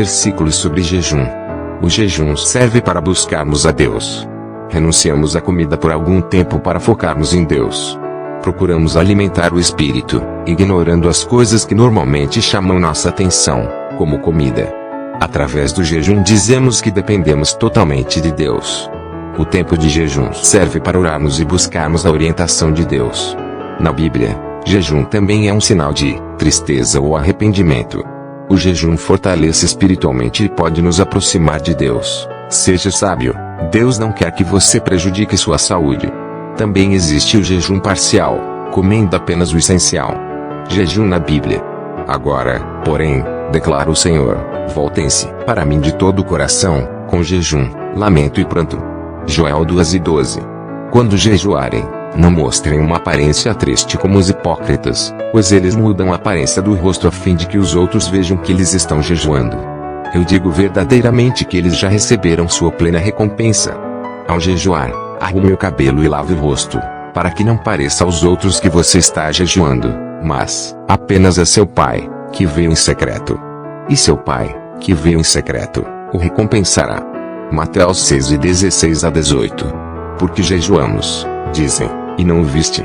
versículos sobre jejum. O jejum serve para buscarmos a Deus. Renunciamos à comida por algum tempo para focarmos em Deus. Procuramos alimentar o espírito, ignorando as coisas que normalmente chamam nossa atenção, como comida. Através do jejum dizemos que dependemos totalmente de Deus. O tempo de jejum serve para orarmos e buscarmos a orientação de Deus. Na Bíblia, jejum também é um sinal de tristeza ou arrependimento. O jejum fortalece espiritualmente e pode nos aproximar de Deus. Seja sábio, Deus não quer que você prejudique sua saúde. Também existe o jejum parcial, comendo apenas o essencial. Jejum na Bíblia. Agora, porém, declara o Senhor, voltem-se para mim de todo o coração, com jejum, lamento e pranto. Joel 2:12. Quando jejuarem, não mostrem uma aparência triste como os hipócritas, pois eles mudam a aparência do rosto a fim de que os outros vejam que eles estão jejuando. Eu digo verdadeiramente que eles já receberam sua plena recompensa. Ao jejuar, arrume o cabelo e lave o rosto, para que não pareça aos outros que você está jejuando, mas apenas a seu pai, que veio em secreto. E seu pai, que veio em secreto, o recompensará. Mateus 6:16-18. Porque jejuamos, dizem, e não o viste.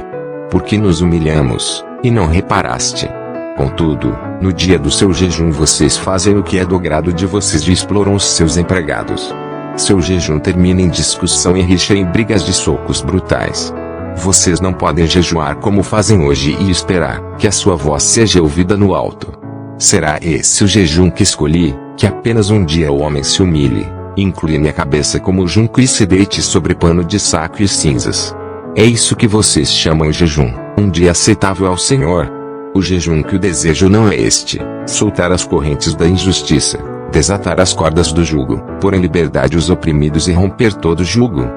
Porque nos humilhamos, e não reparaste. Contudo, no dia do seu jejum vocês fazem o que é do grado de vocês e exploram os seus empregados. Seu jejum termina em discussão e rixa e em brigas de socos brutais. Vocês não podem jejuar como fazem hoje e esperar que a sua voz seja ouvida no alto. Será esse o jejum que escolhi, que apenas um dia o homem se humilhe, incline a cabeça como junco e se deite sobre pano de saco e cinzas. É isso que vocês chamam jejum, um dia aceitável ao Senhor. O jejum que eu desejo não é este: soltar as correntes da injustiça, desatar as cordas do jugo, pôr em liberdade os oprimidos e romper todo jugo.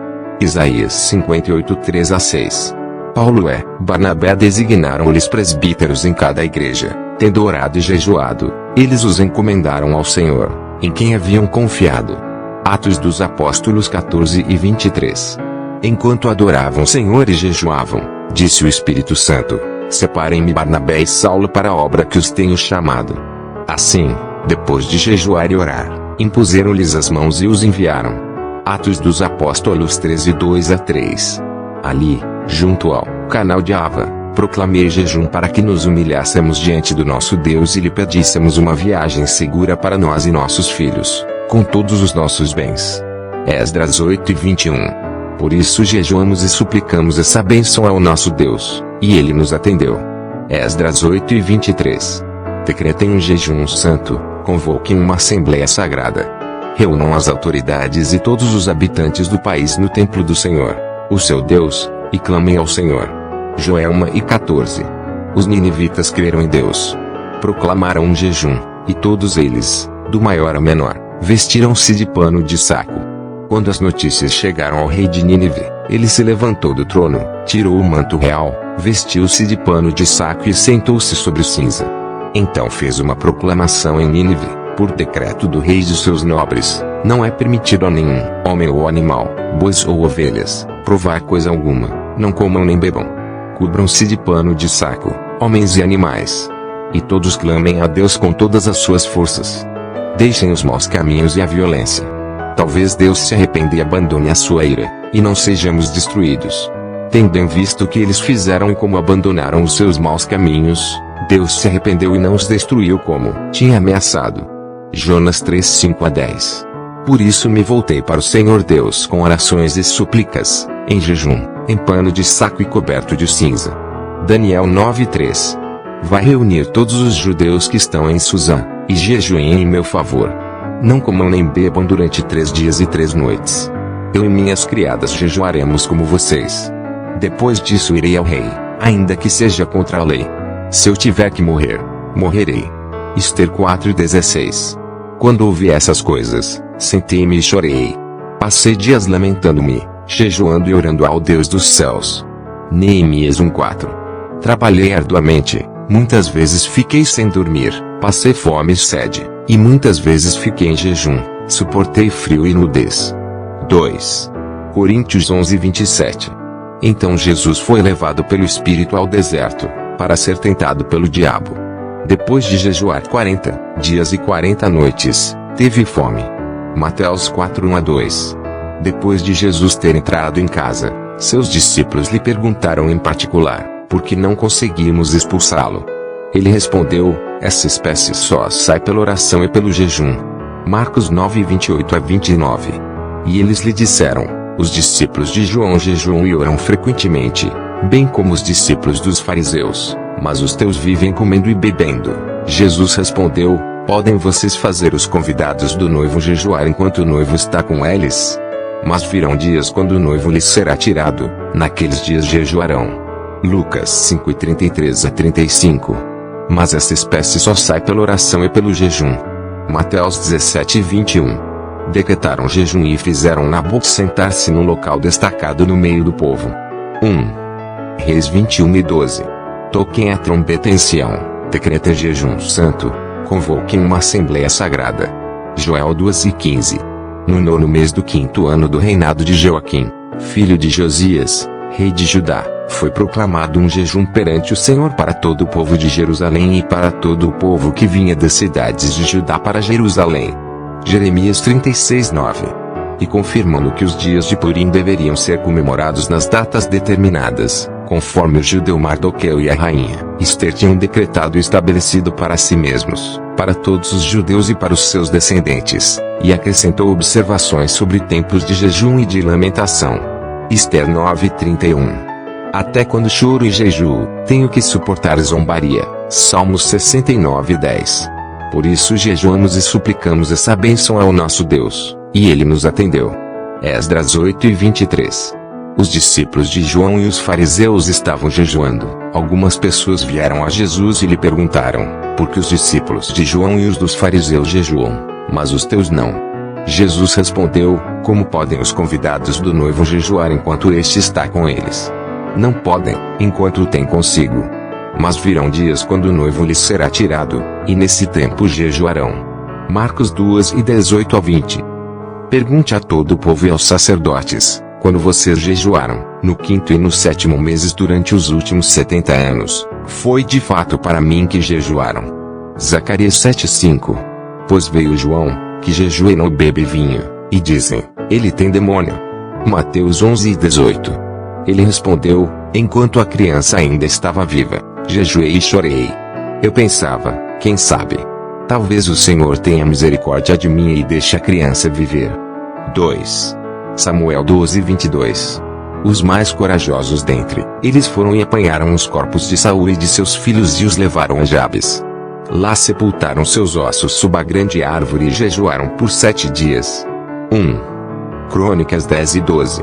Isaías 58:3-6. Paulo e Barnabé designaram-lhes presbíteros em cada igreja. Tendo orado e jejuado, eles os encomendaram ao Senhor, em quem haviam confiado. Atos dos Apóstolos 14:23. Enquanto adoravam o Senhor e jejuavam, disse o Espírito Santo: separem-me Barnabé e Saulo para a obra que os tenho chamado. Assim, depois de jejuar e orar, impuseram-lhes as mãos e os enviaram. Atos dos Apóstolos 13:2-3. Ali, junto ao canal de Ava, proclamei jejum para que nos humilhássemos diante do nosso Deus e lhe pedíssemos uma viagem segura para nós e nossos filhos, com todos os nossos bens. Esdras 8:21. Por isso jejuamos e suplicamos essa bênção ao nosso Deus, e ele nos atendeu. Esdras 8:23. Decretem um jejum santo, convoquem uma assembleia sagrada. Reúnam as autoridades e todos os habitantes do país no templo do Senhor, o seu Deus, e clamem ao Senhor. Joel 1:14. Os ninivitas creram em Deus. Proclamaram um jejum, e todos eles, do maior ao menor, vestiram-se de pano de saco. Quando as notícias chegaram ao rei de Nínive, ele se levantou do trono, tirou o manto real, vestiu-se de pano de saco e sentou-se sobre cinza. Então fez uma proclamação em Nínive: por decreto do rei e dos seus nobres, não é permitido a nenhum homem ou animal, bois ou ovelhas, provar coisa alguma, não comam nem bebam. Cubram-se de pano de saco, homens e animais. E todos clamem a Deus com todas as suas forças. Deixem os maus caminhos e a violência. Talvez Deus se arrependa e abandone a sua ira, e não sejamos destruídos. Tendo em vista o que eles fizeram e como abandonaram os seus maus caminhos, Deus se arrependeu e não os destruiu como tinha ameaçado. Jonas 3:5-10. Por isso me voltei para o Senhor Deus com orações e súplicas, em jejum, em pano de saco e coberto de cinza. Daniel 9:3. Vai reunir todos os judeus que estão em Suzã, e jejuem em meu favor. Não comam nem bebam durante 3 dias e 3 noites. Eu e minhas criadas jejuaremos como vocês. Depois disso irei ao rei, ainda que seja contra a lei. Se eu tiver que morrer, morrerei. Ester 4:16. Quando ouvi essas coisas, sentei-me e chorei. Passei dias lamentando-me, jejuando e orando ao Deus dos céus. Neemias 1:4. Trabalhei arduamente, muitas vezes fiquei sem dormir, passei fome e sede, e muitas vezes fiquei em jejum, suportei frio e nudez. 2 Coríntios 11:27. Então Jesus foi levado pelo Espírito ao deserto, para ser tentado pelo diabo. Depois de jejuar 40 dias e 40 noites, teve fome. Mateus 4:1-2. Depois de Jesus ter entrado em casa, seus discípulos lhe perguntaram em particular, por que não conseguimos expulsá-lo? Ele respondeu, essa espécie só sai pela oração e pelo jejum. Marcos 9:28-29. E eles lhe disseram, os discípulos de João jejuam e oram frequentemente, bem como os discípulos dos fariseus, mas os teus vivem comendo e bebendo. Jesus respondeu, podem vocês fazer os convidados do noivo jejuar enquanto o noivo está com eles? Mas virão dias quando o noivo lhes será tirado, naqueles dias jejuarão. Lucas 5:33-35. Mas essa espécie só sai pela oração e pelo jejum. Mateus 17:21. Decretaram jejum e fizeram Nabuco sentar-se num local destacado no meio do povo. 1 Reis 21:12. Toquem a trombeta em Sião, decretem jejum santo, convoquem uma assembleia sagrada. Joel 2:15. No 9º mês do 5º ano do reinado de Joaquim, filho de Josias, rei de Judá, foi proclamado um jejum perante o Senhor para todo o povo de Jerusalém e para todo o povo que vinha das cidades de Judá para Jerusalém. Jeremias 36:9. E confirmando que os dias de Purim deveriam ser comemorados nas datas determinadas, conforme o judeu Mardoqueu e a rainha Ester tinham decretado e estabelecido para si mesmos, para todos os judeus e para os seus descendentes, e acrescentou observações sobre tempos de jejum e de lamentação. Ester 9:31. Até quando choro e jejuo, tenho que suportar zombaria. Salmos 69:10. Por isso jejuamos e suplicamos essa bênção ao nosso Deus, e Ele nos atendeu. Esdras 8:23. Os discípulos de João e os fariseus estavam jejuando. Algumas pessoas vieram a Jesus e lhe perguntaram, por que os discípulos de João e os dos fariseus jejuam, mas os teus não? Jesus respondeu, como podem os convidados do noivo jejuar enquanto este está com eles? Não podem, enquanto o tem consigo. Mas virão dias quando o noivo lhes será tirado, e nesse tempo jejuarão. Marcos 2:18-20. Pergunte a todo o povo e aos sacerdotes, quando vocês jejuaram, no 5º e no 7º meses durante os últimos 70 anos, foi de fato para mim que jejuaram. Zacarias 7:5. Pois veio João, que jejua e não bebe vinho, e dizem, ele tem demônio. Mateus 11:18. Ele respondeu, enquanto a criança ainda estava viva, jejuei e chorei. Eu pensava, quem sabe? Talvez o Senhor tenha misericórdia de mim e deixe a criança viver. 2 Samuel 12:22. Os mais corajosos dentre eles foram e apanharam os corpos de Saul e de seus filhos e os levaram a Jabes. Lá sepultaram seus ossos sob a grande árvore e jejuaram por 7 dias. 1 Crônicas 10:12.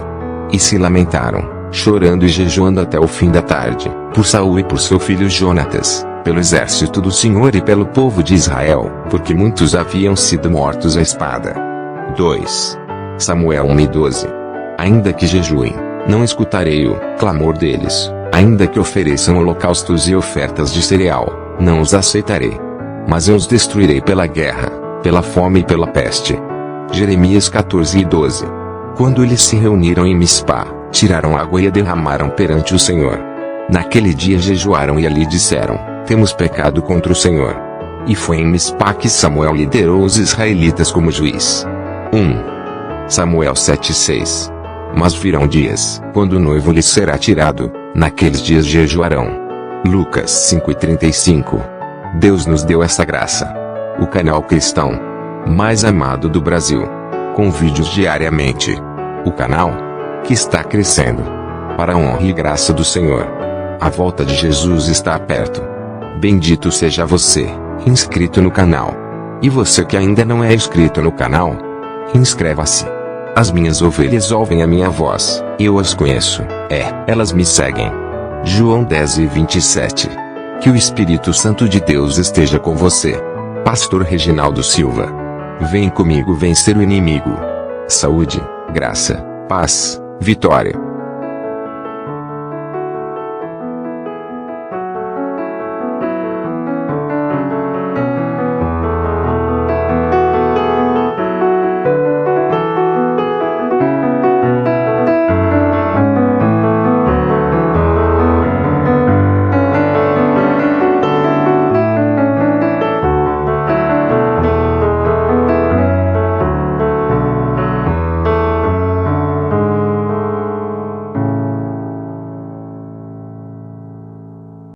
E se lamentaram, chorando e jejuando até o fim da tarde, por Saul e por seu filho Jonatas, pelo exército do Senhor e pelo povo de Israel, porque muitos haviam sido mortos à espada. 2 Samuel 1:12. Ainda que jejuem, não escutarei o clamor deles, ainda que ofereçam holocaustos e ofertas de cereal, não os aceitarei. Mas eu os destruirei pela guerra, pela fome e pela peste. Jeremias 14:12. Quando eles se reuniram em Mispá, tiraram água e a derramaram perante o Senhor. Naquele dia jejuaram e ali disseram, temos pecado contra o Senhor. E foi em Mispá que Samuel liderou os israelitas como juiz. 1 Samuel 7:6. Mas virão dias, quando o noivo lhes será tirado, naqueles dias jejuarão. Lucas 5:35. Deus nos deu essa graça. O canal cristão mais amado do Brasil. Com vídeos diariamente. O canal que está crescendo. Para a honra e graça do Senhor. A volta de Jesus está perto. Bendito seja você, inscrito no canal. E você que ainda não é inscrito no canal, inscreva-se. As minhas ovelhas ouvem a minha voz, eu as conheço, elas me seguem. João 10:27. Que o Espírito Santo de Deus esteja com você. Pastor Reginaldo Silva. Vem comigo vencer o inimigo. Saúde, graça, paz, vitória.